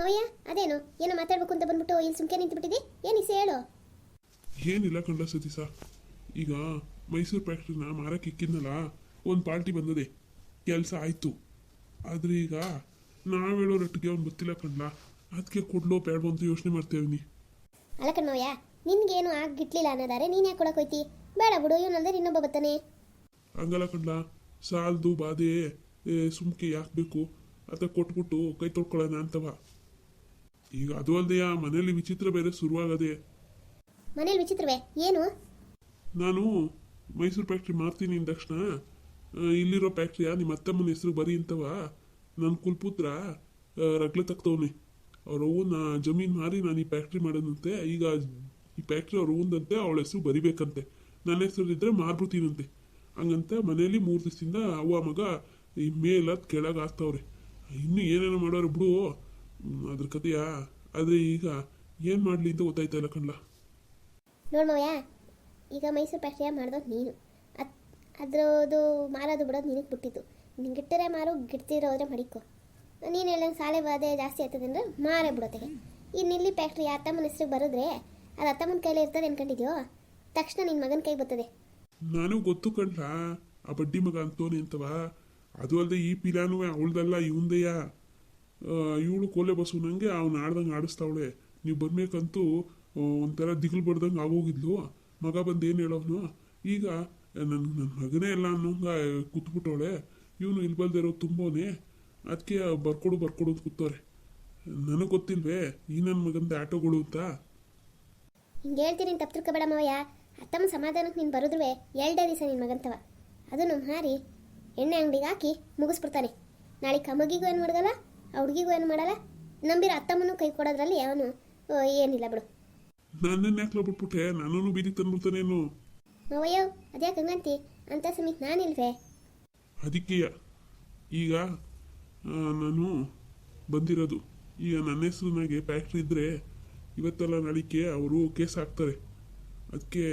ಮಾವಯ್ಯ ಅದೇನು ಏನೋ ಮಾತಾಡ್ಬೇಕು ಅಂತ ಬಂದ್ಬಿಟ್ಟು ಇಲ್ಲಿ ಸುಮ್ಕೆ ನಿಂತುಬಿಟ್ಟಿದ್ದಿ ಏನಿಸಿ ಹೇಳು. ಏನಿಲ್ಲ ಕಂಡ ಸತೀಶ, ಈಗ ಮೈಸೂರು ಫ್ಯಾಕ್ಟ್ರಿನ ಮಾರಕ್ಕೆ ಇಕ್ಕಿದ್ನಲ್ಲ, ಒಂದು ಪಾರ್ಟಿ ಬಂದದೆ, ಕೆಲಸ ಆಯಿತು. ಆದರೆ ಈಗ ನಾವು ಹೇಳೋರೊಟ್ಟಿಗೆ ಅವ್ನು ಗೊತ್ತಿಲ್ಲ ಕಂಡ್ಲ, ಅದಕ್ಕೆ ಕೊಡ್ಲೋ ಬೇಡ ಅಂತ ಯೋಚನೆ ಮಾಡ್ತೇವೆ. ಅಲ್ಲ ಕಣ್ಮವ್ಯ, ನಿನ್ಗೇನು ಆಗಿಟ್ಲಿಲ್ಲ ಅನ್ನೋದಾರೆ ನೀನು ಯಾಕೆ ಕೊಡಕ್ಕೆ ಹೋಯ್ತಿ? ಬೇಡ ಬಿಡು, ಇವನಲ್ದರೆ ಇನ್ನೊಬ್ಬ ಬರ್ತಾನೆ. ಹಂಗಲ್ಲ ಕಂಡ್ಲ, ಸಾಲದು ಬಾಧೆ ಸುಮ್ಕೆ ಯಾಕೆ ಬೇಕು ಅಂತ ಕೊಟ್ಬಿಟ್ಟು ಕೈ ತೊಳ್ಕೊಳ್ಳೋಣ ಅಂತವ. ಈಗ ಅದು ಅಲ್ಲದೆ ಮನೇಲಿ ವಿಚಿತ್ರ ಬೇರೆ ಶುರುವಾಗದೆ. ಮನೇಲಿ ವಿಚಿತ್ರವೇ ಏನು? ನಾನು ಮೈಸೂರು ಫ್ಯಾಕ್ಟ್ರಿ ಮಾಡ್ತೀನಿ ಅಂದ ತಕ್ಷಣ ಇಲ್ಲಿರೋ ಫ್ಯಾಕ್ಟ್ರಿಯ ನಿಮ್ಮ ಅತ್ತಮ್ಮನ ಹೆಸರು ಬರೀ ಅಂತವ. ನನ್ನ ಕುಲ್ಪುತ್ರ ರಗ್ಲೆ ತಗ್ತವನೆ. ಅವ್ರ ಅವ್ವನ ಜಮೀನು ಮಾರಿ ನಾನು ಈ ಫ್ಯಾಕ್ಟ್ರಿ ಮಾಡೋದಂತೆ. ಈಗ ಈ ಫ್ಯಾಕ್ಟ್ರಿ ಅವ್ರ ಅವ್ವಂದಂತೆ, ಅವಳ ಹೆಸರು ಬರಿಬೇಕಂತೆ. ನನ್ನ ಹೆಸರು ಇದ್ರೆ ಮಾರ್ಬಿಡ್ತೀನಂತೆ. ಹಂಗಂತ ಮನೇಲಿ 3 ದಿವಸದಿಂದ ಅವ್ವ ಮಗ ಈ ಮೇಲದ್ ಕೆಳಗೆ ಆಗ್ತಾವ್ರೆ. ಇನ್ನೂ ಏನೇನೋ ಮಾಡೋರು ಬಿಡು, ಅದ್ರ ಕತೆಯ. ಆದರೆ ಈಗ ಏನು ಮಾಡಲಿ ಅಂತ ಗೊತ್ತಾಯ್ತಾ ಇಲ್ಲ ಕಣ್ಲ. ನೋಡ್ಮವ್ಯ, ಈಗ ಮೈಸೂರು ಫ್ಯಾಕ್ಟ್ರಿಯ ಮಾಡ್ದೋದು ನೀನು. ಅದ್ರದ್ದು ಮಾರೋದು ಬಿಡೋದು ನಿನಗೆ ಬಿಟ್ಟಿತ್ತು. ನಿಂಗೆ ಗಿಟ್ಟರೆ ಮಾರು, ಗಿಡ್ತಿರೋದ್ರೆ ಮಡಿಕೊ. ನೀನು ಹೇಳಂಗೆ ಸಾಲೆ ಬಾಧೆ ಜಾಸ್ತಿ ಆಗ್ತದೆ ಅಂದ್ರೆ ಮಾರೇ ಬಿಡೋತೆಗೆ. ಇನ್ನು ಇಲ್ಲಿ ಫ್ಯಾಕ್ಟ್ರಿ ಅತ್ತಮ್ಮನ ಹೆಸ್ರಿಗೆ ಬರೋದ್ರೆ ಅದು ಅತ್ತಮ್ಮನ ಕೈಲೇ ಇರ್ತದೆ ಅನ್ಕೊಂಡಿದ್ಯೋ? ತಕ್ಷಣ ನಿನ್ನ ಮಗನ ಕೈ ಬರ್ತದೆ. ನಾನು ಗೊತ್ತು ಕಂಡ್ಲ, ಆ ಬಡ್ಡಿ ಮಗ ಅಂತೋನೆ ಅಂತವ. ಅದು ಅಲ್ಲದೆ ಈ ಪಿಲಾನು ಅವಳ್ದಲ್ಲ, ಇವಂದೆಯ. ಇವಳು ಕೋಲೆ ಬಸ್ಸು ನನಗೆ ಅವ್ನು ಆಡ್ದಂಗೆ ಆಡಿಸ್ತಾವಳೆ. ನೀವು ಬರ್ಬೇಕಂತೂ ಒಂಥರ ದಿಗ್ಲು ಬಡ್ದಂಗೆ ಆಗೋಗಿದ್ಲು. ಮಗ ಬಂದು ಏನು ಹೇಳೋನು, ಈಗ ನನ್ನ ಮಗನೇ ಎಲ್ಲ ಅನ್ನೋಂಗ ಕೂತ್ಬಿಟ್ಟವಳೆ. ಇವನು ಇಲ್ಲಿ ಬಲ್ದಿರೋ ತುಂಬೋನೆ, ಅದಕ್ಕೆ ಬರ್ಕೊಡು ಅಂತ ಕೂತವ್ರೆ. ನನಗೆ ಗೊತ್ತಿಲ್ವೇ ಈ ನನ್ನ ಮಗಂದ ಆಟೋಗಳು ಅಂತ. ಹಿಂಗೆ ಹೇಳ್ತೀನಿ ತಪ್ಪು ತಿಳ್ಕೊಬೇಡ ಮಾವಯ್ಯ. ಅತ್ತಮ್ಮ ಸಮಾಧಾನಕ್ಕೆ ನೀನು ಬರೋದ್ರೂ 2 ದಿವಸ ನಿನ್ನ ಮಗಂತವ. ಅದು ನಮ್ಮ ಹಾರಿ ಎಣ್ಣೆ ಅಂಗಡಿಗೆ ಹಾಕಿ ಮುಗಿಸ್ಬಿಡ್ತಾನೆ. ನಾಳೆ ಕಮಗಿಗೂ ಏನು ಮಾಡಲ್ಲ, ಆ ಹುಡುಗಿಗೂ ಏನು ಮಾಡಲ್ಲ. ನಂಬಿರೋ ಅತ್ತಮ್ಮನೂ ಕೈ ಕೊಡೋದ್ರಲ್ಲಿ ಅವನು ಏನಿಲ್ಲ ಬಿಡು. ನನ್ನನ್ನು ಯಾಕೆ ಬಿಟ್ಬಿಟ್ಟೆ? ನನ್ನನ್ನು ಬೀದಿಗೆ ತಂದ್ಬಿಡ್ತಾನೇನು ಮಾವಯ್ಯೋ? ಅದ್ಯಾಕೆ ಹಂಗಂತಿ? ಅಂತ ಸಮಿತ್ ನಾನಿಲ್ವೇ? ಅದಕ್ಕೆ ಈಗ ನಾನು ಬಂದಿರೋದು. ಈಗ ನನ್ನ ಹೆಸರಿನಾಗೆ ಫ್ಯಾಕ್ಟ್ರಿ ಇದ್ದರೆ ಇವತ್ತೆಲ್ಲ ನಾಳಿಕೆ ಅವರು ಕೇಸ್ ಹಾಕ್ತಾರೆ. ಅದಕ್ಕೆ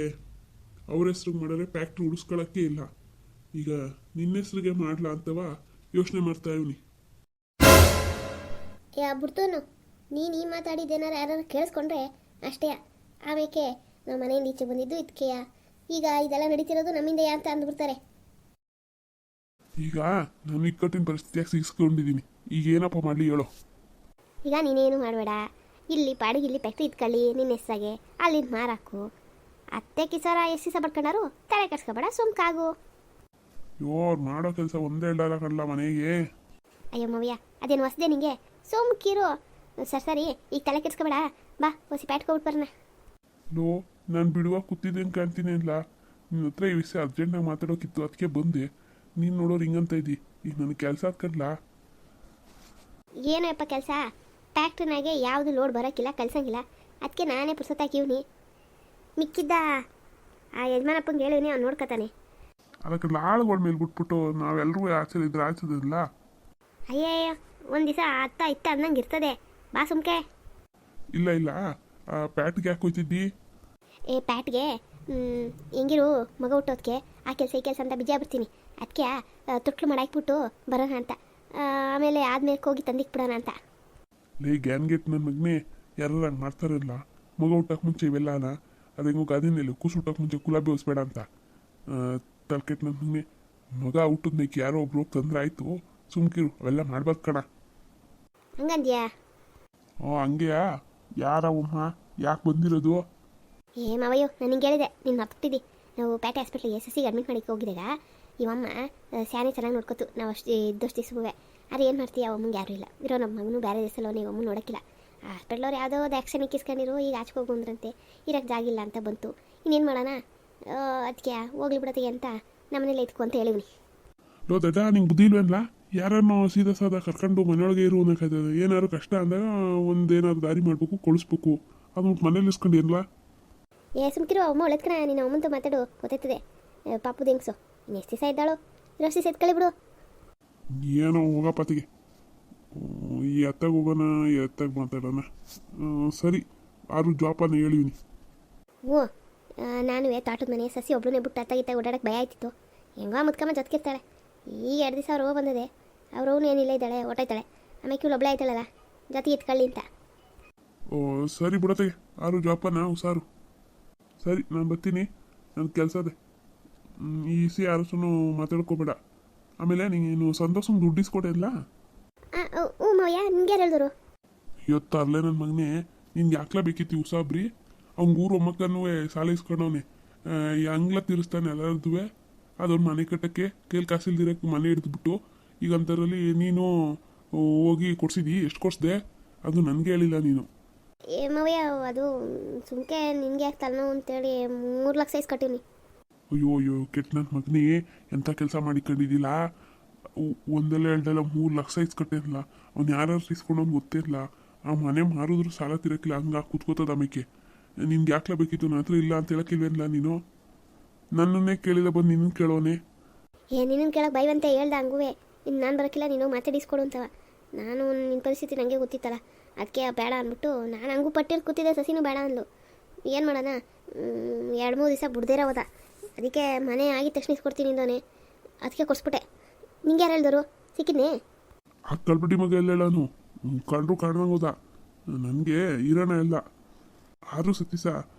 ಅವ್ರ ಹೆಸ್ರಿಗೆ ಮಾಡಿದ್ರೆ ಫ್ಯಾಕ್ಟ್ರಿ ಉಳಿಸ್ಕೊಳ್ಳೋಕ್ಕೆ ಇಲ್ಲ. ಈಗ ನಿನ್ನ ಹೆಸ್ರಿಗೆ ಮಾಡ್ಲಾ ಅಂತವ ಯೋಚನೆ ಮಾಡ್ತಾ ಇವ್ನಿ. ಬಿಡ್ತೋನು ನೀನು ಈ ಮಾತಾಡಿದ್ದೇನಾರು ಯಾರು ಕೇಳಿಸ್ಕೊಂಡ್ರೆ ಅಷ್ಟೇ. ಆಮೇಲೆ ನಾವು ಮನೆಯಿಂದ ಈಚೆ ಬಂದಿದ್ದು ಇದಕ್ಕೆಯ, ಈಗ ಇದೆಲ್ಲ ನಡೀತಿರೋದು ನಮ್ಮಿಂದೆಯಾ ಅಂತ ಅಂದ್ಬಿಡ್ತಾರೆ. ಈಗ ನಾನು ಇಕ್ಕಟ್ಟಿನ ಪರಿಸ್ಥಿತಿಯಾಗಿ ಸಿಗಿಸ್ಕೊಂಡಿದ್ದೀನಿ. ಈಗ ಏನಪ್ಪ ಮಾಡಲಿ ಹೇಳೋ? ಈಗ ನೀನೇನು ಮಾಡಬೇಡ, ಇಲ್ಲಿ ಪಾಡಿಗೆ ಇಲ್ಲಿ ಫ್ಯಾಕ್ಟ್ರಿ ಇಟ್ಕೊಳ್ಳಿ ನಿನ್ನ ಹೆಸ್ಸಾಗೆ, ಅಲ್ಲಿಂದ ಮಾರಾಕು. ಅತ್ತೆ ಕಿಸಾರ ಎಷ್ಟು ದಿವಸ ಬಡ್ಕೊಂಡಾರು, ತಲೆ ಕೆಡ್ಸ್ಕೊಬೇಡ, ಸುಮ್ಕಾಗು. ಅವ್ರು ಮಾಡೋ ಕೆಲಸ ಒಂದೇ ಇಡಲ್ಲ ಕಣ್ಲ ಮನೆಗೆ. ಅಯ್ಯೋ ಮವ್ಯ, ಅದೇನು ಹೊಸದೆ ನಿಂಗೆ? ಸುಮ್ಕಿರು. ಸರಿ ಈಗ ತಲೆ ಕೆಡ್ಸ್ಕೊಬೇಡ, ಬಾ ಹೊಸಿ ಪ್ಯಾಟ್ಕೊಬಿಟ್ಟು ಬರೋಣ. ನಾನು ಬಿಡುವಾಗ ಕೂತಿದ್ದೇನೆ ಕಾಣ್ತೀನಿ ಅಲ್ಲ. ನಿನ್ನ ಹತ್ರ ಈ ವಿಷಯ ಅರ್ಜೆಂಟಾಗಿ ಮಾತಾಡೋಕಿತ್ತು, ಅದಕ್ಕೆ ಬಂದೆ. ನೀನು ನೋಡೋರು ಹಿಂಗಂತ ಇದ್ದಿ. ಈಗ ನನಗೆ ಕೆಲಸ ಆಗ್ಕಡ್ಲ. ಏನಪ್ಪ ಕೆಲಸ? ಫ್ಯಾಕ್ಟ್ರಿನಾಗೆ ಯಾವುದು ಲೋಡ್ ಬರೋಕ್ಕಿಲ್ಲ, ಕಳ್ಸಂಗಿಲ್ಲ. ಅದಕ್ಕೆ ನಾನೇ ಪುರ್ಸೊತ್ತಾಕಿವ್ನಿ. ಮಿಕ್ಕಿದ್ದ ಆ ಯಜಮಾನಪ್ಪಂಗೆ ಹೇಳಿವ್ನಿ, ಅವ್ನು ನೋಡ್ಕೊತಾನೆ. ಅದಕ್ಕೆ ಆಳುಗಳ ಮೇಲೆ ಬಿಟ್ಬಿಟ್ಟು ನಾವೆಲ್ಲರೂ ಆಚೆ ಇದ್ರೆ ಆಚದಿಲ್ಲ. ಅಯ್ಯಯ್ಯೋ, ಒಂದು ದಿವಸ ಅತ್ತ ಇತ್ತ ಅನ್ನಂಗೆ ಇರ್ತದೆ. ಬಾ ಸುಮ್ಕೆ. ಇಲ್ಲ ಪ್ಯಾಟ್ಗೆ ಯಾಕೆ ಹೋಯ್ತಿದ್ದಿ? ಪ್ಯಾಟ್ಗೆ ಹೆಂಗಿರು ಮಗ ಹುಟ್ಟೋದಕ್ಕೆ ಆ ಕೆಲಸ ಈ ಕೆಲಸ ಅಂತ ಬಿಜಿ ಆಗ್ಬಿಡ್ತೀನಿ. ಅದಕ್ಕೆ ತೊಟ್ಲು ಮಾಡಾಕ್ಬಿಟ್ಟು ಬರೋಣ ಅಂತ. ಆಮೇಲೆ ಆದ್ಮೇಲೆ ಹೋಗಿ ತಂದಿಕ್ ಬಿಡೋಣ ಅಂತ. ಲೇ ಗ್ಯಾನ್ಗೆಟ್ ನನ್ನ ಮಗನೇ, ಯಾರು ಹಂಗೆ ಮಾಡ್ತಾರಲ್ಲ. ಮಗ ಹುಟ್ಟಕ್ಕೆ ಮುಂಚೆ ಇವೆಲ್ಲನ ಅದು ಹೆಂಗೋ ಗಾದಿನಲ್ಲಿ ಕೂಸು ಹುಟ್ಟಕ್ಕೆ ಮುಂಚೆ ಕುಲಾಬಿ ಹೊಸ್ಬೇಡ ಅಂತ. ತಲ್ಕೆಟ್ ನನ್ನ ಮಗನೇ, ಮಗ ಹುಟ್ಟದ ಮೇಕೆ ಯಾರೋ ಒಬ್ರು ತೊಂದರೆ ಆಯಿತು, ಸುಮ್ಕಿರು, ಅವೆಲ್ಲ ಮಾಡ್ಬಾರ್ದು ಕಣ. ಹಂಗಂದ್ಯಾ? ಹಂಗೆಯಾ? ಯಾರವಮ್ಮ, ಯಾಕೆ ಬಂದಿರೋದು? ಮಾವಯ್ಯೋ, ನಾನು ಹಿಂಗೆ ಹೇಳಿದೆ, ನೀನು ಮರ್ತಿದ್ದಿ. ನಾವು ಪ್ಯಾಟೆ ಹಾಸ್ಪಿಟ್ಲಿಗೆ SSC ಅಡ್ಮಿಟ್ ಮಾಡಿಕ್ಕೆ ಹೋಗಿದಾಗ ಇವಮ್ಮ ಸ್ಯಾನೆ ಚೆನ್ನಾಗಿ ನೋಡ್ಕೊತು. ನಾವು ಇದ್ದಷ್ಟು ದಿವಸವೇ. ಆದರೆ ಏನು ಮಾಡ್ತೀವಿ, ಅವಮ್ಮಂಗೆ ಯಾರೂ ಇಲ್ಲ. ಇರೋ ನಮ್ಮ ಮಗನೂ ಬೇರೆ ದೇಶಲ್ಲೋ ನೀವು ಅಮ್ಮ ನೋಡೋಕ್ಕಿಲ್ಲ. ಹಾಸ್ಪಿಟ್ಲವ್ರು ಯಾವುದೋ ಒಂದು ಆ್ಯಕ್ಷನ್ ಇಕ್ಕಿಸ್ಕೊಂಡಿರು, ಈಗ ಆಚೆ ಹೋಗ್ಬಂದ್ರಂತೆ. ಇರೋಕ್ಕೆ ಜಾಗಿಲ್ಲ ಅಂತ ಬಂತು. ಇನ್ನೇನು ಮಾಡೋಣ, ಅದಕ್ಕೆ ಹೋಗ್ಲಿ ಬಿಡೋತ್ತಿಗೆ ಅಂತ ನಮ್ಮನೇಲಿ ಇದ್ಕು ಅಂತ ಹೇಳಿವ್ನಿ. ದಡ್ಡ ನಿಂಗೆ ಬುದ್ಧಿ ಇಲ್ವೇನಲ್ಲ? ಯಾರನ್ನು ಸೀದಾ ಸಾದಾ ಕರ್ಕೊಂಡು ಮನೆಯೊಳಗೆ ಇರು ಅನ್ನೋಕ್ಕಾಯ್ತದೆ. ಏನಾದ್ರು ಕಷ್ಟ ಅಂದಾಗ ಒಂದೇನಾದ್ರು ದಾರಿ ಮಾಡಬೇಕು, ಕಳಿಸ್ಬೇಕು. ಅದು ಮನೇಲಿ ಇಸ್ಕೊಂಡಿರಲ್ಲ. ಸುಮ್ಕಿರು, ಅಮ್ಮ ಒಳ್ಳೆದ್ಕನ. ನೀನು ಅಮ್ಮಂತ ಮಾತಾಡು, ಗೊತ್ತಾಯ್ತದೆ. ಪಾಪುದು ಹೆಂಗ್ಸು ಇನ್ನು ಎಷ್ಟು ದಿವಸ ಇದ್ದಾಳು, ಇರೋಷ್ಟು ದಿವಸ ಎತ್ಕೊಳ್ಳಿ ಬಿಡು. ಏನೋ ಹೋಗಪ್ಪತ್ತಿಗೆ, ಈ ಎತ್ತಾಗ ಹೋಗೋಣ, ಎತ್ತಾಗ ಮಾತಾಡೋಣ. ಸರಿ, ಆರು ಜಾಪನ ಹೇಳಿವಿನಿ. ಹ್ಞೂ, ನಾನು ತಾಟದ ಮನೆ ಸಸಿ ಒಬ್ಳನ್ನೇ ಬಿಟ್ಟು ಅತ್ತಾಗಿತ್ತ ಓಡಾಡಕ್ಕೆ ಭಯ ಆಯ್ತಿತ್ತು. ಹೆಂಗೋ ಮುತ್ಕಮ್ಮ ಜೊತೆಗಿರ್ತಾಳೆ. ಈಗ 2 ದಿವಸ ಅವ್ರು ಬಂದಿದೆ. ಅವ್ರವ್ನು ಏನಿಲ್ಲ ಇದ್ದಾಳೆ, ಹೊಟ್ಟೈತಾಳೆ. ಆಮೇಲೆ ಇವಳು ಒಬ್ಬಳೇ ಆಯ್ತಾಳಲ್ಲ, ಜೊತೆಗೆ ಇಟ್ಕೊಳ್ಳಿ ಅಂತ. ಓ ಸರಿ ಬಿಡತ್ತೆ, ಆರು ಜೋಪಾನ ಹುಷಾರು. ಸರಿ ನಾನು ಬರ್ತೀನಿ, ನನ್ನ ಕೆಲಸ ಅದೇ. ಈ ಸಿ ಯಾರಸೂ ಮಾತಾಡ್ಕೋಬೇಡ. ಆಮೇಲೆ ನೀನು ಸಂತೋಷಂಗೆ ದುಡ್ಡು ಇಸ್ಕೊಟ್ಟೆ ಇಲ್ಲ? ಹ್ಞೂ ಮಾವಯ್ಯ, ನಿಮ್ಗೆ ಯಾರು ಹೇಳಿದ್ರು? ಇವತ್ತು ಅಲ್ಲೇ ನನ್ನ ಮಗನೇ ನಿನ್ಗೆ ಯಾಕ್ಲ ಬೇಕಿತ್ತು ಉಸಾಬ್ರಿ. ಅವ್ನ ಊರು ಒಮ್ಮಕ್ಕನೂ ಸಾಲ ಇಸ್ಕೊಂಡವನೆ, ಹಂಗ್ಲ ತೀರಿಸ್ತಾನೆ ಎಲ್ಲರದ್ದು. ಅದೊಂದು ಮನೆ ಕಟ್ಟಕ್ಕೆ ಕೇಳಿ ಕಾಸಿಲ್ದಿರಕ್ಕೆ ಮನೆ ಹಿಡಿದ್ಬಿಟ್ಟು ಈಗ ಅಂತರಲ್ಲಿ ನೀನು ಹೋಗಿ ಕೊಡ್ಸಿದಿ. ಎಷ್ಟು ಕೊಡ್ಸ್ದೆ? ಅದು ನನಗೆ ಹೇಳಿಲ್ಲ ನೀನು. ಏ ಮಾವಯ್ಯ, ಅದು ಸುಮ್ಕೆ ನಿನ್ಗೆ ಯಾಕೆ ತಲೆನೋವು ಅಂತೇಳಿ 3 ಲಕ್ಷ ಇಸ್ಕೊಟ್ಟಿವ್ನಿ. ಅಯ್ಯೋ ಅಯ್ಯೋ ಕೆಟ್ಟ ನನ್ನ ಮಗನೇ, ಎಂಥ ಕೆಲಸ ಮಾಡಿಕೊಂಡಿದ್ದಿಲ್ಲ. ಒಂದೆಲ್ಲ ಎರಡಲ್ಲ 3 ಲಕ್ಷ ಇಸ್ಕೊಟ್ಟೇನಲ್ಲ. ಅವ್ನು ಯಾರು ಇಸ್ಕೊಂಡವ್ನು ಗೊತ್ತಿಲ್ಲ. ಆ ಮನೆ ಮಾರಿದ್ರು ಸಾಲ ತಿರಕ್ಕಿಲ್ಲ, ಹಂಗೆ ಕೂತ್ಕೋತದ ಆಮೇಲೆ. ನಿನ್ಗೆ ಯಾಕ್ಲ ಬೇಕಿತ್ತು? ನನ್ನ ಹತ್ರ ಇಲ್ಲ ಅಂತ ಹೇಳಕ್ಕಿಲ್ವೇನಿಲ್ಲ ನೀನು? ನನ್ನನ್ನೇ ಕೇಳಿಲ್ಲ ಬಂದು ನಿನ್ನ ಕೇಳೋನೆ. ನಿನ್ನ ಕೇಳಕ್ಕೆ ಬೈವಂತ ಹೇಳ್ದೆ ಹಂಗೂ. ಇನ್ನು ನಾನು ಬರೋಕ್ಕಿಲ್ಲ, ನೀನು ಮಾತಾಡಿಸ್ಕೊಡು ಅಂತವ. ನಾನು ನಿನ್ನ ಪರಿಸ್ಥಿತಿ ನನಗೆ ಗೊತ್ತಿತ್ತಲ್ಲ, ಅದಕ್ಕೆ ಬೇಡ ಅಂದ್ಬಿಟ್ಟು ನಾನು ಹಂಗೂ ಪಟ್ಟಿರ್ ಕೂತಿದ್ದೆ. ಸಸಿನೂ ಬೇಡ ಅಂದ್ಲು. ಏನು ಮಾಡೋಣ, 2-3 ದಿವಸ ಬಿಡ್ದೇರ ಹೋದ. ಅದಕ್ಕೆ ಮನೆ ಆಗಿದ ತಕ್ಷಣ ಇಸ್ಕೊಡ್ತೀನಿ ಅಂದವನೆ, ಅದಕ್ಕೆ ಕೊಡಿಸ್ಬಿಟ್ಟೆ. ನಿಂಗೆ ಯಾರು ಹೇಳಿದರು? ಸಿಕ್ಕಿದ್ನೇ ಆ ಕಲ್ಪಟಿ ಮಗ ಎಲ್ಲ ಹೇಳನು, ಕಂಡ್ರು ಕಾಣ್ದಂಗೆ ಹೋದ. ನನಗೆ ಇರೋಣ ಎಲ್ಲ. ಆದರೂ ಸತೀಸ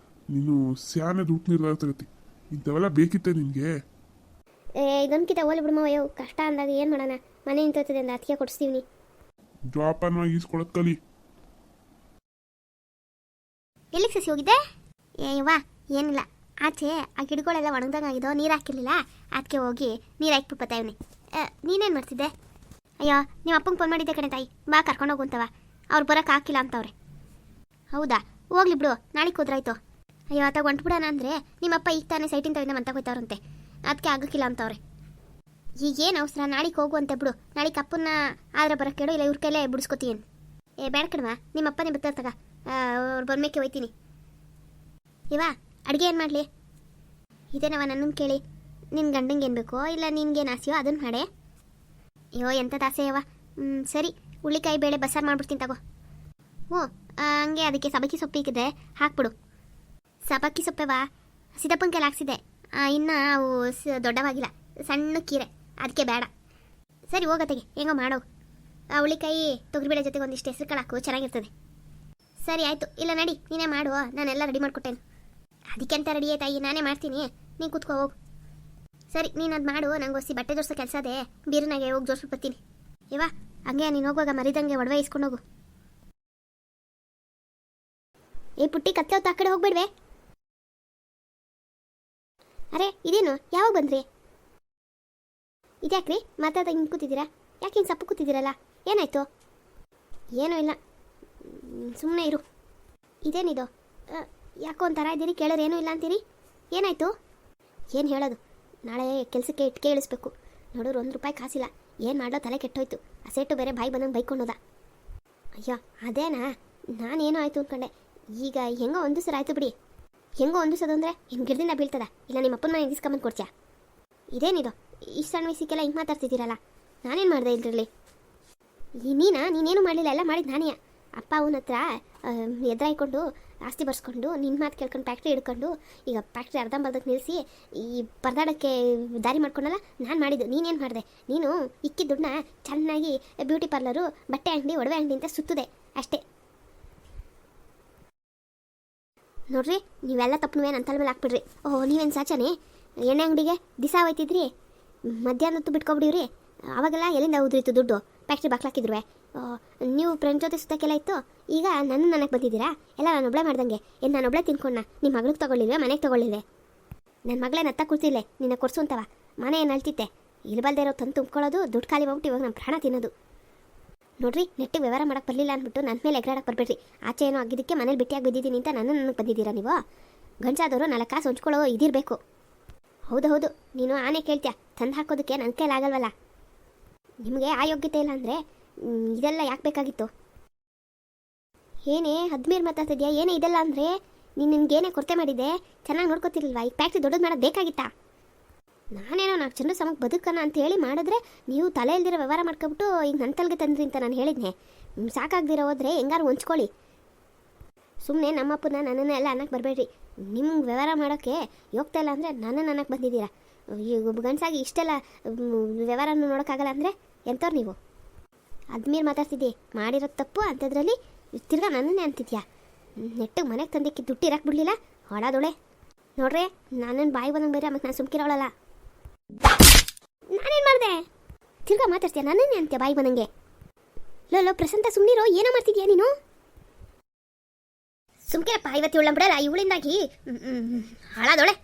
ನೀನು ಸ್ಯಾನೆ ದುಡ್ಡು ನಿರ್ಧಾರ ತಗತಿ. ಇಂಥವೆಲ್ಲ ಬೇಕಿತ್ತೆ ನಿನಗೆ? ಇದೊಂದ್ಕಿತ ಓಲಿ ಬಿಡ್ಮವಯ್ಯೋ, ಕಷ್ಟ ಅಂದಾಗ ಏನು ಮಾಡೋಣ, ಮನೆ ನಿಂತೋಗ್ತದೆ ಅಂದ ಅದಕ್ಕೆ ಕೊಡಿಸ್ತೀವಿ. ಜೋಪಾನವಾಗಿ ಈಸ್ಕೊಳತ್ ಕಲಿ. ಎಲ್ಲಿಗೆ ಸಸಿ ಹೋಗಿದ್ದೆ? ವಾ ಏನಿಲ್ಲ, ಆಚೆ ಆ ಗಿಡಗಳೆಲ್ಲ ಒಣಗ್ದಂಗಾಗಿದ್ದೋ, ನೀರು ಹಾಕಿರ್ಲಿಲ್ಲ, ಅದಕ್ಕೆ ಹೋಗಿ ನೀರು ಹಾಕ್ಬಿಟ್ಟು ಬತ್ತಾಯವನಿ. ನೀನೇನು ಮಾಡ್ತಿದ್ದೆ? ಅಯ್ಯೋ, ನಿಮ್ಮ ಅಪ್ಪಂಗೆ ಫೋನ್ ಮಾಡಿದ್ದೆ ಕಣೆ ತಾಯಿ, ಬಾ ಕರ್ಕೊಂಡು ಹೋಗುವಂತವ. ಅವ್ರು ಬರೋಕೆ ಹಾಕಿಲ್ಲ ಅಂತವ್ರೆ. ಹೌದಾ, ಹೋಗ್ಲಿ ಬಿಡು, ನಾಳೆಗೆ ಹೋದ್ರಾಯ್ತು. ಅಯ್ಯೋ ಆತ ಹೊಂಟ್ಬಿಡೋಣ ಅಂದರೆ ನಿಮ್ಮಪ್ಪ ಈಗ ತಾನೇ ಸೈಟಿಂದ ತಗೊಂಡ ಮಂತ ಹೋಯ್ತವ್ರಂತೆ, ಅದಕ್ಕೆ ಆಗಕ್ಕಿಲ್ಲ ಅಂತವ್ರೆ. ಈಗೇನು ಅವಸರ, ನಾಳೆಗೆ ಹೋಗುವಂತೆ ಬಿಡು. ನಾಳೆಗೆ ಅಪ್ಪನ್ನ ಆದ್ರೆ ಬರೋಕ್ಕೆ ಕೇಳು, ಇಲ್ಲ ಇವ್ರ ಕೈಲೇ ಬಿಡಿಸ್ಕೊತೀನಿ. ಬೇಡ ಕಣವ, ನಿಮ್ಮಪ್ಪನೇ ಬರ್ತಾರೆ ತಗ, ಅವ್ರು ಬಂದ್ಮೇಕೆ ಹೋಯ್ತೀನಿ. ಇವಾ ಅಡುಗೆ ಏನು ಮಾಡಲಿ? ಇದೇನವ ನನ್ನನ್ನು ಕೇಳಿ. ನಿನ್ನ ಗಂಡಂಗೆ ಏನು ಬೇಕೋ ಇಲ್ಲ ನಿನ್ಗೇನು ಆಸೆಯೋ ಅದನ್ನು ಮಾಡೆ. ಅಯ್ಯೋ ಎಂಥದ್ದು ಆಸೆ ಯವ. ಸರಿ, ಹುಳ್ಳಿಕಾಯಿ ಬೇಳೆ ಬಸ್ಸಾರು ಮಾಡ್ಬಿಡ್ತೀನಿ ತಗೋ. ಹ್ಞೂ ಹಂಗೆ ಅದಕ್ಕೆ ಸಬಕ್ಕಿ ಸೊಪ್ಪಿಗಿದೆ, ಹಾಕ್ಬಿಡು. ಸಬಕ್ಕಿ ಸೊಪ್ಪೆವಾ ಸಿದ್ದಪ್ಪನ ಕೈಲಿ ಹಾಕ್ಸಿದೆ, ಇನ್ನು ಅವು ದೊಡ್ಡವಾಗಿಲ್ಲ, ಸಣ್ಣ ಕೀರೆ, ಅದಕ್ಕೆ ಬೇಡ. ಸರಿ ಹೋಗತ್ತೆಗೆ ಹೆಂಗೋ ಮಾಡೋ. ಹುಳಿಕಾಯಿ ತೊಗರಿಬೇಳೆ ಜೊತೆಗೆ ಒಂದಿಷ್ಟು ಹೆಸರು ಕಾಳು ಹಾಕು, ಚೆನ್ನಾಗಿರ್ತದೆ. ಸರಿ ಆಯಿತು, ಇಲ್ಲ ನಡಿ ನೀನೇ ಮಾಡು, ನಾನೆಲ್ಲ ರೆಡಿ ಮಾಡ್ಕೊಟ್ಟೇನು. ಅದಕ್ಕೆ ಅಂತ ರೆಡಿ ಆಯ್ತಾಯಿ, ನಾನೇ ಮಾಡ್ತೀನಿ, ನೀನು ಕೂತ್ಕೋ ಹೋಗು. ಸರಿ ನೀನು ಅದು ಮಾಡು, ನಂಗೆ ಹೊಸಿ ಬಟ್ಟೆ ಜೋಡಿಸೋ ಕೆಲಸ ಅದೇ, ಬೀರನಾಗೆ ಹೋಗಿ ಜೋಡಿಸ್ಬಿಟ್ಟು ಬರ್ತೀನಿ. ಇವಾ ಹಂಗೆ ನೀನು ಹೋಗುವಾಗ ಮರಿದಂಗೆ ಒಡವೆ ಇಸ್ಕೊಂಡೋಗು. ಏ ಪುಟ್ಟಿ, ಕತ್ತೆ ಹೊತ್ತು ಆ ಕಡೆ ಹೋಗ್ಬೇಡ್ವೆ. ಅರೆ ಇದೇನು, ಯಾವಾಗ ಬಂದ್ರಿ? ಇದ್ಯಾಕ್ರಿ ಮಾತಾಡ್ದಾಗ ಹಿಂಗೆ ಕೂತಿದ್ದೀರಾ? ಯಾಕೆ ಹಿಂಗೆ ಸಪ್ಪು ಕೂತಿದ್ದೀರಲ್ಲ, ಏನಾಯ್ತು? ಏನೂ ಇಲ್ಲ, ಸುಮ್ಮನೆ ಇರು. ಇದೇನಿದು, ಯಾಕೋ ಒಂಥರ ಇದ್ದೀರಿ, ಕೇಳೋರು ಏನೂ ಇಲ್ಲ ಅಂತೀರಿ, ಏನಾಯಿತು? ಏನು ಹೇಳೋದು, ನಾಳೆ ಕೆಲಸಕ್ಕೆ ಇಟ್ಕೆ ಇಳಿಸ್ಬೇಕು. ನೋಡೋರು ₹1 ಕಾಸಿಲ್ಲ, ಏನು ಮಾಡೋ ತಲೆ ಕೆಟ್ಟೋಯ್ತು. ಆ ಸೇಟು ಬೇರೆ ಬಾಯಿ ಬಂದಂಗೆ ಬೈಕೊಂಡೋದ. ಅಯ್ಯೋ ಅದೇನಾ, ನಾನೇನೋ ಆಯಿತು ಅಂದ್ಕೊಂಡೆ. ಈಗ ಹೆಂಗೋ ಒಂದು ಸರ ಆಯಿತು ಬಿಡಿ. ಹೆಂಗೋ ಹೊಂದಿಸೋದು ಅಂದರೆ ಹಿಂಗೆ ಗಿಡದಿಂದ ಬೀಳ್ತದ, ಇಲ್ಲ ನಿಮ್ಮ ಅಪ್ಪನ ಮನೆಗೆ ಇಸ್ಕೊಂಬಂದು ಕೊಡ್ತೀಯಾ? ಇದೇನಿದು, ಇಷ್ಟು ಸಣ್ಣ ವಯಸ್ಸಿಗೆಲ್ಲ ಹಿಂಗೆ ಮಾತಾಡ್ತಿದ್ದೀರಲ್ಲ, ನಾನೇನು ಮಾಡಿದೆ ಇಲ್ರಲ್ಲಿ? ನೀನೇನು ಮಾಡಲಿಲ್ಲ, ಎಲ್ಲ ಮಾಡಿದ್ದು ನಾನೇ. ಅಪ್ಪ ಅವನ ಹತ್ರ ಎದುರಾಯ್ಕೊಂಡು ಆಸ್ತಿ ಬರ್ಸ್ಕೊಂಡು ನಿನ್ನ ಮಾತು ಕೇಳ್ಕೊಂಡು ಫ್ಯಾಕ್ಟ್ರಿ ಹಿಡ್ಕೊಂಡು ಈಗ ಫ್ಯಾಕ್ಟ್ರಿ ಅರ್ಧಂಬರ್ಧಕ್ಕೆ ನಿಲ್ಲಿಸಿ ಈ ಪರದಾಡಕ್ಕೆ ದಾರಿ ಮಾಡ್ಕೊಂಡಲ್ಲ, ನಾನು ಮಾಡಿದ್ದು. ನೀನೇನು ಮಾಡಿದೆ? ನೀನು ಇಕ್ಕಿದ ದುಡ್ಡನ್ನ ಚೆನ್ನಾಗಿ ಬ್ಯೂಟಿ ಪಾರ್ಲರು, ಬಟ್ಟೆ ಅಂಗಡಿ, ಒಡವೆ ಅಂಗಡಿ ಅಂತ ಸುತ್ತದೆ ಅಷ್ಟೇ. ನೋಡ್ರಿ, ನೀವೆಲ್ಲ ತಪ್ಪು ನನ್ನ ತಲೆ ಮೇಲೆ ಹಾಕ್ಬಿಡ್ರಿ. ಓಹ್ ನೀವೇನು ಸಾಚನೆ, ಎಣ್ಣೆ ಅಂಗಡಿಗೆ ದಿಸ ಹೋಯ್ತಿದ್ರಿ, ಮಧ್ಯಾಹ್ನ ಹೊತ್ತು ಬಿಟ್ಕೊಬಿಡಿವ್ರಿ. ಆವಾಗೆಲ್ಲ ಎಲ್ಲಿಂದ ಉದ್ರಿತ್ತು ದುಡ್ಡು? ಫ್ಯಾಕ್ಟ್ರಿ ಬಾಕ್ಲಾಕಿದ್ರು. ನೀವು ಫ್ರೆಂಡ್ ಜೊತೆ ಸುತ್ತಕ್ಕೆಲ್ಲ ಇತ್ತು, ಈಗ ನನಗೆ ಬಂದಿದ್ದೀರಾ? ಎಲ್ಲ ನಾನು ಒಬ್ಬಳೇ ಮಾಡ್ದಂಗೆ. ಏನು ನಾನು ಒಬ್ಬಳೇ ತಿನ್ಕೊಂಡ? ನಿಮ್ಮ ಮಗಳಿಗೆ ತೊಗೊಳ್ಳಿಲ್ವೇ, ಮನೆಗೆ ತೊಗೊಳ್ಳಿಲ್ವೇ? ನನ್ನ ಮಗಳೇನು ಹತ್ತ ಕೂರ್ತಿಲ್ಲೆ ನಿನ್ನ ಕೊಡ್ಸು ಅಂತವ? ಮನೆ ಏನು ಅಳ್ತಿತ್ತೆ, ಇಲ್ಲಿ ಬಲ್ದೇ ಇರೋ ತಂದು ತುಂಬ್ಕೊಳ್ಳೋದು, ದುಡ್ಡು ಖಾಲಿ ಮಾಡ್ಬಿಟ್ಟು ಇವಾಗ ನಮ್ಮ ಪ್ರಾಣ ತಿನ್ನೋದು. ನೋಡ್ರಿ, ನೆಟ್ಟಿಗೆ ವ್ಯವಹಾರ ಮಾಡೋಕ್ಕೆ ಬರಲಿಲ್ಲ ಅಂದ್ಬಿಟ್ಟು ನನ್ನ ಮೇಲೆ ಎಗರಾಡಕ್ಕೆ ಬರಬೇಡ್ರಿ. ಆಚೆ ಏನೋ ಆಗಿದ್ದಕ್ಕೆ ಮನೇಲಿ ಬಿಟ್ಟಿಯಾಗಿ ಬಿದ್ದಿದ್ದೀನಿ ಅಂತ ನನಗೆ ಬಂದಿದ್ದೀರಾ ನೀವು? ಗಂಡಸಾದವರು 4 ಕಾಸು ಹಂಚ್ಕೊಳ್ಳೋ ಇದಿರಬೇಕು. ಹೌದು, ನೀನು ಆನೆ ಕೇಳ್ತೀಯ, ತಂದು ಹಾಕೋದಕ್ಕೆ ನನ್ನ ಕೈಲಾಗಲ್ವಲ್ಲ. ನಿಮಗೆ ಆ ಯೋಗ್ಯತೆ ಇಲ್ಲ ಅಂದರೆ ಇದೆಲ್ಲ ಯಾಕೆ ಬೇಕಾಗಿತ್ತು? ಏನೇ ಹದ್ಮೀರ್ ಮಾತಾಡ್ತಿದ್ಯಾ? ಏನೇ ಇದೆಲ್ಲ ಅಂದರೆ ನಿನಗೇನೇ ಕೊರತೆ ಮಾಡಿದ್ದೆ? ಚೆನ್ನಾಗಿ ನೋಡ್ಕೊತಿರ್ಲಿಲ್ವಾ? ಈಗ ಫ್ಯಾಕ್ಟ್ರಿ ದೊಡ್ಡದು ಮಾಡೋದು ಬೇಕಾಗಿತ್ತಾ? ನಾನೇನೋ 4 ಜನರ ಸಮಕ್ಕೆ ಬದುಕನ ಅಂತ ಹೇಳಿ ಮಾಡಿದ್ರೆ ನೀವು ತಲೆ ಇಲ್ದಿರೋ ವ್ಯವಹಾರ ಮಾಡ್ಕೊಬಿಟ್ಟು ಈಗ ನನ್ನ ತಲೆಗೆ ತಂದ್ರಿ ಅಂತ ನಾನು ಹೇಳಿದ್ನೆ. ಸಾಕಾಗ್ದಿರೋ ಹೋದರೆ ಹೆಂಗಾರು ಹೊಂಚ್ಕೊಳ್ಳಿ. ಸುಮ್ಮನೆ ನಮ್ಮಪ್ಪನ ನನ್ನನ್ನು ಎಲ್ಲ ಅನ್ನಕ್ಕೆ ಬರಬೇಡ್ರಿ. ನಿಮ್ಗೆ ವ್ಯವಹಾರ ಮಾಡೋಕ್ಕೆ ಹೋಗ್ತಾ ಇಲ್ಲ ಅಂದರೆ ನನ್ನನ್ನು ಅನ್ನಕ್ಕೆ ಬಂದಿದ್ದೀರಾ. ಈಗ ಗಂಡಸಾಗಿ ಇಷ್ಟೆಲ್ಲ ವ್ಯವಹಾರನ ನೋಡೋಕ್ಕಾಗಲ್ಲ ಅಂದರೆ ಎಂಥವ್ರು ನೀವು? ಅದ್ಮೇಲೆ ಮಾತಾಡ್ತಿದ್ದೆ ಮಾಡಿರೋದು ತಪ್ಪು ಅಂಥದ್ರಲ್ಲಿ ತಿರ್ಗಾ ನನ್ನನ್ನೇ ಅಂತಿದ್ಯಾ. ನೆಟ್ಟಿಗೆ ಮನೆಗೆ ತಂದಿಕ್ಕಿ ದುಡ್ಡು ಇರಕ್ಕೆ ಬಿಡಲಿಲ್ಲ ಹೊಳದೊಳೆ. ನೋಡ್ರೆ ನನ್ನನ್ನು ಬಾಯಿ ಬಂದಂಗೆ ಬೇರೆ ಮತ್ತೆ ನಾನು ಸುಮ್ಕಿರೋಳಲ್ಲ. ನಾನೇನು ಮಾಡಿದೆ? ತಿರ್ಗಾ ಮಾತಾಡ್ತೀಯ ನನ್ನನ್ನೇ ಅಂತ್ಯ ಬಾಯಿ ಬಂದಂಗೆ. ಲೋ ಪ್ರಸಂತ ಸುಮ್ಮನಿರೋ, ಏನೋ ಮಾಡ್ತಿದ್ಯಾ ನೀನು? ಸುಮ್ಕಿರಪ್ಪ, ಇವತ್ತು ಇವಳ ಬಿಡಲ್ಲ, ಇವಳಿಂದಾಗಿ ಹಾಳಾದೊಳೆ.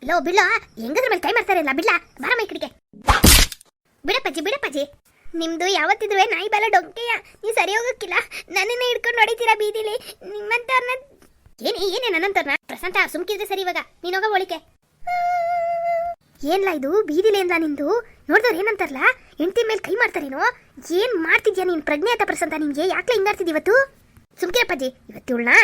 ಲೋ ಬಿಡ್ಲ, ಹೆಂಗದ್ರ ಮೇಲೆ ಕೈ ಮಾಡ್ತಾರಲ್ಲ, ಬಿಡ್ಲ ಬಾರ ಮೈ ಕಡೆಗೆ. ಬಿಡಪ್ಪಾಜಿ ನಿಮ್ದು ಯಾವತ್ತಿದ್ರು ನಾಯಿ ಬಾಲ ಡೊಂಕೆಯ. ನೀವು ಸರಿ ಹೋಗಕ್ಕಿಲ್ಲ, ನನ್ನನ್ನೇ ಹಿಡ್ಕೊಂಡು ಹೊಡಿತೀರಾ ಬೀದಿಲಿ. ನಿಮ್ಮಂತವ್ರನ್ನ ಏನೇ ನನ್ನಂತವ್ರನ್ನ. ಪ್ರಶಾಂತ ಸುಮ್ಕಿದ್ರೆ ಸರಿ, ಇವಾಗ ನೀನು ಹೋಗ ಒಳಿಕೆ. ಏನ್ಲಾ ಇದು ಬೀದಿಲಿ ಏನ್ಲಾ ನಿಂದು? ನೋಡಿದವ್ರು ಏನಂತಾರಲ್ಲ, ಹೆಂಡತಿ ಮೇಲೆ ಕೈ ಮಾಡ್ತಾರೇನೋ. ಏನ್ ಮಾಡ್ತಿದ್ಯಾ ನೀನ್? ಪ್ರಜ್ಞೆ ಆತ ಪ್ರಶಾಂತ ನಿನ್ಗೆ? ಯಾಕೆ ಹಿಂಗಾಡ್ತಿದ್ದಿ ಇವತ್ತು? ಸುಮ್ಕಿರಪ್ಪಾಜಿ, ಇವತ್ತು ಇವಳನ್ನ